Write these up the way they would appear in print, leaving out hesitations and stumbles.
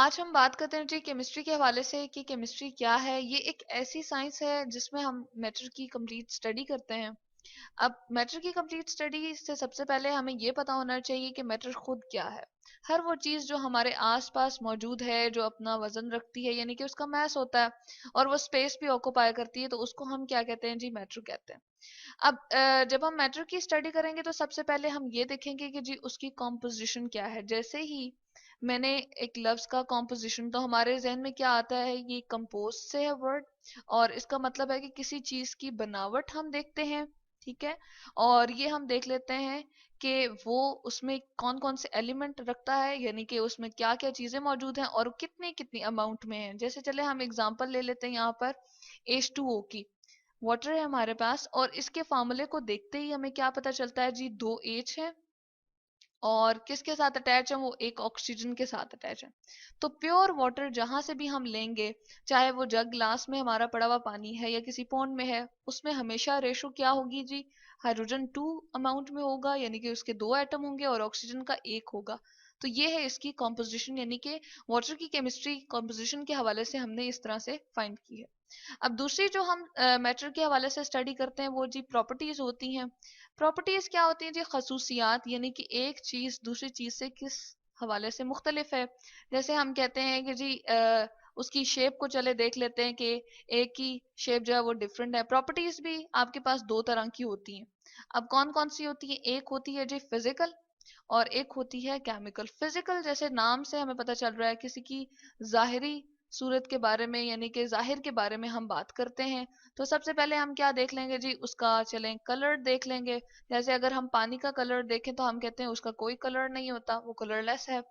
आज हम बात करते हैं जी केमिस्ट्री के हवाले से कि केमिस्ट्री क्या है। ये एक ऐसी साइंस है जिसमें हम मैटर की कंप्लीट स्टडी करते हैं। अब मैटर की कंप्लीट स्टडी से सबसे पहले हमें ये पता होना चाहिए कि मैटर खुद क्या है। हर वो चीज जो हमारे आसपास मौजूद है, जो अपना वजन रखती है, यानी कि उसका मास होता है और वो स्पेस भी ऑक्युपाई करती है, तो उसको हम क्या कहते हैं जी? मैटर कहते हैं। अब जब हम मैटर की स्टडी करेंगे तो सबसे पहले हम ये देखेंगे कि जी उसकी कॉम्पोजिशन क्या है। जैसे ही मैंने एक लफ्ज का कॉम्पोजिशन, तो हमारे जहन में क्या आता है? ये कंपोज से है वर्ड, और इसका मतलब है कि किसी चीज की बनावट हम देखते हैं। ठीक है। और ये हम देख लेते हैं कि वो उसमें कौन कौन से एलिमेंट रखता है, यानी कि उसमें क्या क्या चीजें मौजूद हैं और कितनी कितनी अमाउंट में है। जैसे चले हम एग्जांपल ले लेते हैं यहाँ पर H2O की। वाटर है हमारे पास, और इसके फार्मूले को देखते ही हमें क्या पता चलता है जी? दो H है, और किसके साथ अटैच है? वो एक ऑक्सीजन के साथ अटैच है। तो प्योर वाटर जहां से भी हम लेंगे, चाहे वो जग ग्लास में हमारा पड़ा हुआ पानी है या किसी पॉन्ड में है, उसमें हमेशा रेशो क्या होगी जी? हाइड्रोजन 2 अमाउंट में होगा, यानी कि उसके दो एटम होंगे और ऑक्सीजन का एक होगा। तो ये है इसकी कॉम्पोजिशन, यानी कि वाटर की केमिस्ट्री कॉम्पोजिशन के हवाले से हमने इस तरह से फाइंड की है। अब दूसरी जो हम मैटर के हवाले से स्टडी करते हैं वो जी प्रॉपर्टीज होती हैं। प्रॉपर्टीज क्या होती हैं जी? खसूसियात, यानी कि एक चीज दूसरी चीज से किस हवाले से मुख्तलिफ है। जैसे हम कहते हैं कि जी उसकी शेप को चले देख लेते हैं कि एक की शेप जो है वो डिफरेंट है। प्रॉपर्टीज भी आपके पास दो तरह की होती हैं। अब कौन कौन सी होती है? एक होती है जी फिजिकल, और एक होती है केमिकल। फिजिकल जैसे नाम से हमें पता चल रहा है, किसी की जाहिरी सूरत के बारे में, यानी कि जाहिर के बारे में हम बात करते हैं। तो सबसे पहले हम क्या देख लेंगे जी? उसका चलें कलर देख लेंगे। जैसे अगर हम पानी का कलर देखें तो हम कहते हैं उसका कोई कलर नहीं होता, वो कलरलेस है।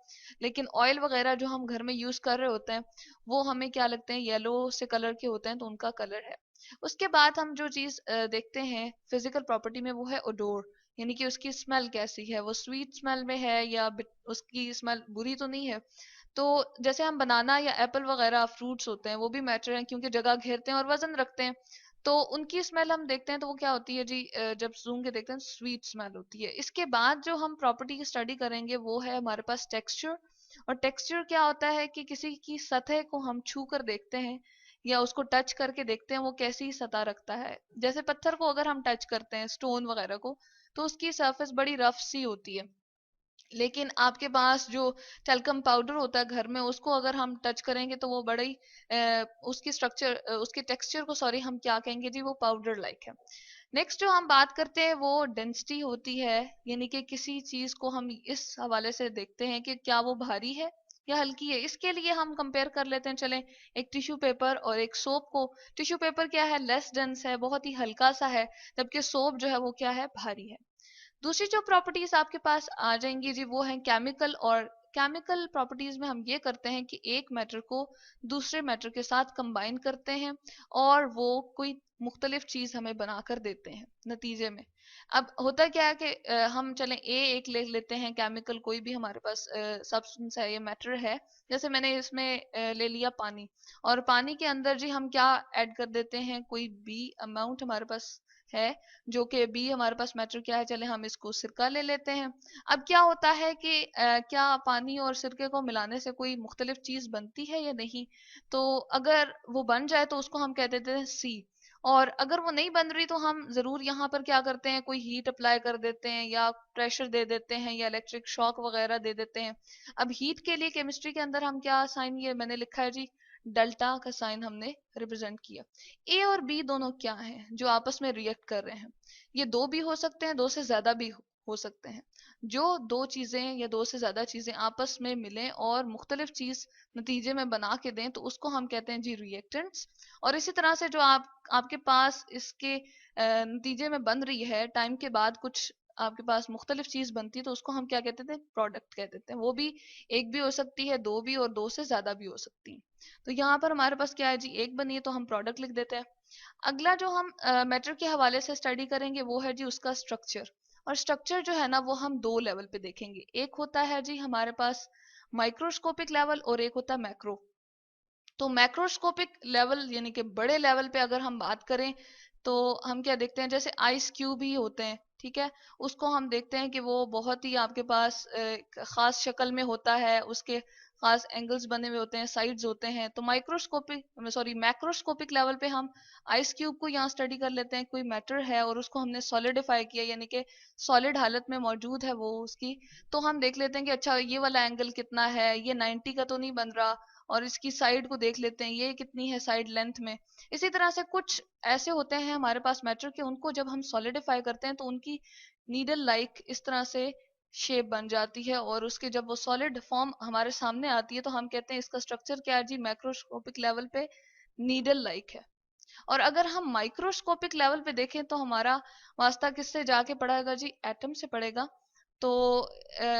लेकिन ऑयल वगैरह जो हम घर में यूज कर रहे होते हैं, वो हमें क्या लगते हैं? येलो से कलर के होते हैं, तो उनका कलर है। उसके बाद हम जो चीज देखते हैं फिजिकल प्रॉपर्टी में, वो है ओडोर, यानी कि उसकी स्मेल कैसी है? वो स्वीट स्मेल में है या उसकी स्मेल बुरी तो नहीं है। तो जैसे हम बनाना या एप्पल वगैरह फ्रूट्स होते हैं, वो भी मैटर हैं क्योंकि जगह घेरते हैं और वजन रखते हैं। तो उनकी स्मेल हम देखते हैं तो वो क्या होती है जी? जब सूंघ के देखते हैं स्वीट स्मेल होती है। इसके बाद जो हम प्रॉपर्टी की स्टडी करेंगे वो है हमारे पास टेक्सचर। और टेक्सचर क्या होता है कि किसी की सतह को हम छू कर देखते हैं या उसको टच करके देखते हैं वो कैसी सतह रखता है। जैसे पत्थर को अगर हम टच करते हैं, स्टोन वगैरह को, तो उसकी सरफेस बड़ी रफ सी होती है। लेकिन आपके पास जो टेल्कम पाउडर होता है घर में, उसको अगर हम टच करेंगे तो वो बड़ी उसकी स्ट्रक्चर, उसके टेक्सचर को, सॉरी, हम क्या कहेंगे जी? वो पाउडर लाइक है। नेक्स्ट जो हम बात करते हैं वो डेंसिटी होती है, यानी कि किसी चीज को हम इस हवाले से देखते हैं कि क्या वो भारी है या हल्की है। इसके लिए हम कंपेयर कर लेते हैं, चलें, एक टिश्यू पेपर और एक सोप को। टिश्यू पेपर क्या है? लेस डेंस है, बहुत ही हल्का सा है, जबकि सोप जो है वो क्या है? भारी है। दूसरी जो प्रॉपर्टीज आपके पास आ जाएंगी जी वो है केमिकल। और केमिकल प्रॉपर्टीज में हम ये करते हैं कि एक मैटर को दूसरे मैटर के साथ कंबाइन करते हैं और वो कोई मुख्तलिफ चीज हमें बनाकर देते हैं नतीजे में। अब होता क्या है कि हम चलें एक ले लेते हैं केमिकल, कोई भी हमारे पास सब्सटेंस है या मैटर है। जैसे मैंने इसमें ले लिया पानी, और पानी के अंदर जी हम क्या ऐड कर देते हैं? कोई बी अमाउंट हमारे पास है, जो कि बी हमारे पास मैटर क्या है? चले हम इसको सिरका ले लेते हैं। अब क्या होता है कि क्या पानी और सिरके को मिलाने से कोई मुख्तलिफ चीज बनती है या नहीं? तो अगर वो बन जाए तो उसको हम कह देते हैं सी। और अगर वो नहीं बन रही तो हम जरूर यहाँ पर क्या करते हैं? कोई हीट अप्लाई कर देते हैं या प्रेशर दे देते हैं या इलेक्ट्रिक शॉक वगैरह दे देते हैं। अब हीट के लिए केमिस्ट्री के अंदर हम क्या साइन, ये मैंने लिखा है जी, डेल्टा का साइन हमने रिप्रेजेंट किया। ए और बी दोनों क्या हैं जो आपस में रिएक्ट कर रहे हैं? ये दो भी हो सकते हैं, दो से ज्यादा भी हो सकते हैं। जो दो चीजें या दो से ज्यादा चीजें आपस में मिलें और मुख्तलिफ चीज नतीजे में बना के दें, तो उसको हम कहते हैं जी रिएक्टेंट्स। और इसी तरह से जो आपके पास इसके नतीजे में बन रही है, टाइम के बाद कुछ आपके पास मुख्तलिफ चीज बनती है, तो उसको हम क्या कहते थे? प्रोडक्ट कहते थे। वो भी एक भी हो सकती है, दो भी, और दो से ज्यादा भी हो सकती है। तो यहाँ पर हमारे पास क्या है जी? एक बनी है तो हम प्रोडक्ट लिख देते हैं। अगला जो हम मैटर के हवाले से स्टडी करेंगे वो है जी उसका स्ट्रक्चर। और स्ट्रक्चर जो है ना वो हम दो लेवल पे देखेंगे। एक होता है जी हमारे पास माइक्रोस्कोपिक लेवल, और एक होता है मैक्रो। तो मैक्रोस्कोपिक लेवल यानी कि बड़े लेवल पे अगर हम बात करें तो हम क्या देखते हैं, जैसे आइस क्यूब ही होते हैं, ठीक है, उसको हम देखते हैं कि वो बहुत ही आपके पास खास शक्ल में होता है, उसके खास एंगल्स बने हुए होते हैं, साइड्स होते हैं। तो माइक्रोस्कोपिक सॉरी मैक्रोस्कोपिक लेवल पे हम आइस क्यूब को यहाँ स्टडी कर लेते हैं, कोई मैटर है और उसको हमने सॉलिडिफाई किया, यानी कि सॉलिड हालत में मौजूद है वो उसकी, तो हम देख लेते हैं कि अच्छा ये वाला एंगल कितना है, ये 90 का तो नहीं बन रहा, और इसकी साइड को देख लेते हैं ये कितनी है साइड लेंथ में। इसी तरह से कुछ ऐसे होते हैं हमारे पास मैटर के, उनको जब हम सॉलिडिफाई करते हैं तो उनकी नीडल लाइक इस तरह से शेप बन जाती है, और उसके जब वो सॉलिड फॉर्म हमारे सामने आती है तो हम कहते हैं इसका स्ट्रक्चर क्या है जी, मैक्रोस्कोपिक लेवल पे नीडल लाइक है। और अगर हम माइक्रोस्कोपिक लेवल पे देखें तो हमारा वास्ता किससे जाके पड़ेगा जी, एटम से पड़ेगा। तो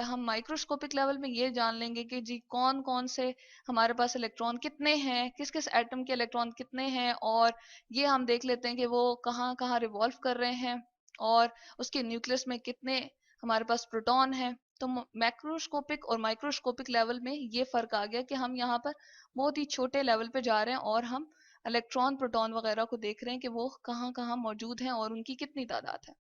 हम माइक्रोस्कोपिक लेवल में ये जान लेंगे कि जी कौन कौन से हमारे पास इलेक्ट्रॉन कितने हैं, किस किस एटम के इलेक्ट्रॉन कितने हैं, और ये हम देख लेते हैं कि वो कहाँ कहाँ रिवॉल्व कर रहे हैं, और उसके न्यूक्लियस में कितने हमारे पास प्रोटॉन है। तो मैक्रोस्कोपिक और माइक्रोस्कोपिक लेवल में ये फर्क आ गया कि हम यहाँ पर बहुत ही छोटे लेवल पे जा रहे हैं, और हम इलेक्ट्रॉन प्रोटॉन वगैरह को देख रहे हैं कि वो कहाँ कहाँ मौजूद हैं और उनकी कितनी तादाद है।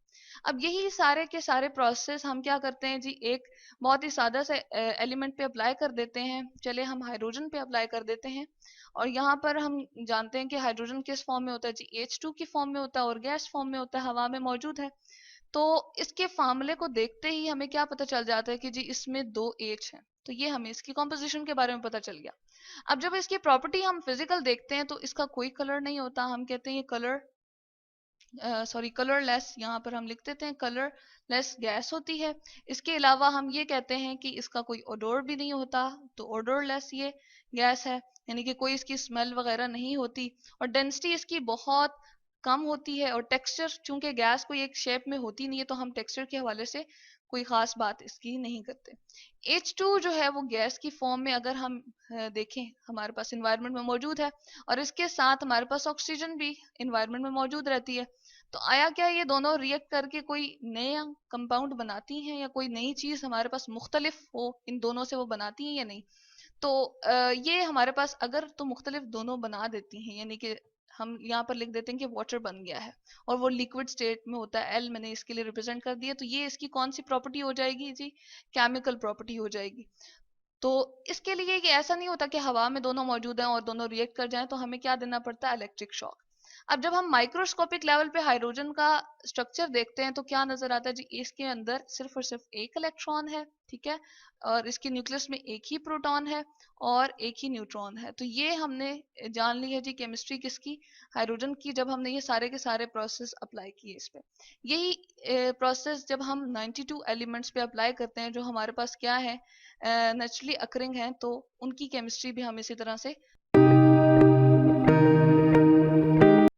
अब यही सारे के सारे प्रोसेस हम क्या करते हैं जी, एक बहुत ही सादा से एलिमेंट पे अप्लाई कर देते हैं। चले हम हाइड्रोजन पे अप्लाई कर देते हैं, और यहाँ पर हम जानते हैं कि हाइड्रोजन किस फॉर्म में होता है जी, H2 की फॉर्म में होता है और गैस फॉर्म में होता है, हवा में मौजूद है। तो इसके फार्मूले को देखते ही हमें क्या पता चल जाता है कि जी इसमें दो H हैं, तो ये हमें इसकी कॉम्पोजिशन के बारे में पता चल गया। अब जब इसकी प्रॉपर्टी हम फिजिकल देखते हैं तो इसका कोई कलर नहीं होता, हम कहते हैं ये कलरलेस, यहाँ पर हम लिख देते हैं कलरलेस गैस होती है। इसके अलावा हम ये कहते हैं कि इसका कोई ओडोर भी नहीं होता, तो ओडोरलेस ये गैस है, यानी कि कोई इसकी स्मेल वगैरह नहीं होती, और डेंसिटी इसकी बहुत कम होती है, और टेक्सचर चूंकि गैस कोई एक शेप में होती नहीं है तो हम टेक्सचर के हवाले से कोई खास बात इसकी नहीं करते। H2 जो है वो गैस की फॉर्म में अगर हम देखें हमारे पास इन्वायरमेंट में मौजूद है, और इसके साथ हमारे पास ऑक्सीजन भी इन्वायरमेंट में मौजूद रहती है। तो आया क्या, ये दोनों रिएक्ट करके कोई नया कंपाउंड बनाती हैं, या कोई नई चीज हमारे पास मुख्तलिफ हो इन दोनों से वो बनाती हैं या नहीं। तो ये हमारे पास अगर तो मुख्तलिफ दोनों बना देती हैं, यानी कि हम यहाँ पर लिख देते हैं कि वाटर बन गया है और वो लिक्विड स्टेट में होता है, एल मैंने इसके लिए रिप्रेजेंट कर दिया, तो ये इसकी कौन सी प्रॉपर्टी हो जाएगी जी, केमिकल प्रॉपर्टी हो जाएगी। तो इसके लिए कि ऐसा नहीं होता कि हवा में दोनों मौजूद हैं और दोनों रिएक्ट कर जाएं, तो हमें क्या देना पड़ता है, इलेक्ट्रिक शॉक। अब जब हम माइक्रोस्कोपिक लेवल पे हाइड्रोजन का स्ट्रक्चर देखते हैं तो क्या नजर आता है जी, इसके अंदर सिर्फ और सिर्फ एक इलेक्ट्रॉन है, ठीक है, और इसके न्यूक्लियस में एक ही प्रोटॉन है और एक ही न्यूट्रॉन है। तो ये हमने जान ली है जी केमिस्ट्री किसकी, हाइड्रोजन की, जब हमने ये सारे के सारे प्रोसेस अप्लाई किए इस पे। यही प्रोसेस जब हम 92 एलिमेंट्स पे अप्लाई करते हैं जो हमारे पास क्या है, नेचुरली अकरिंग है, तो उनकी केमिस्ट्री भी हम इसी तरह से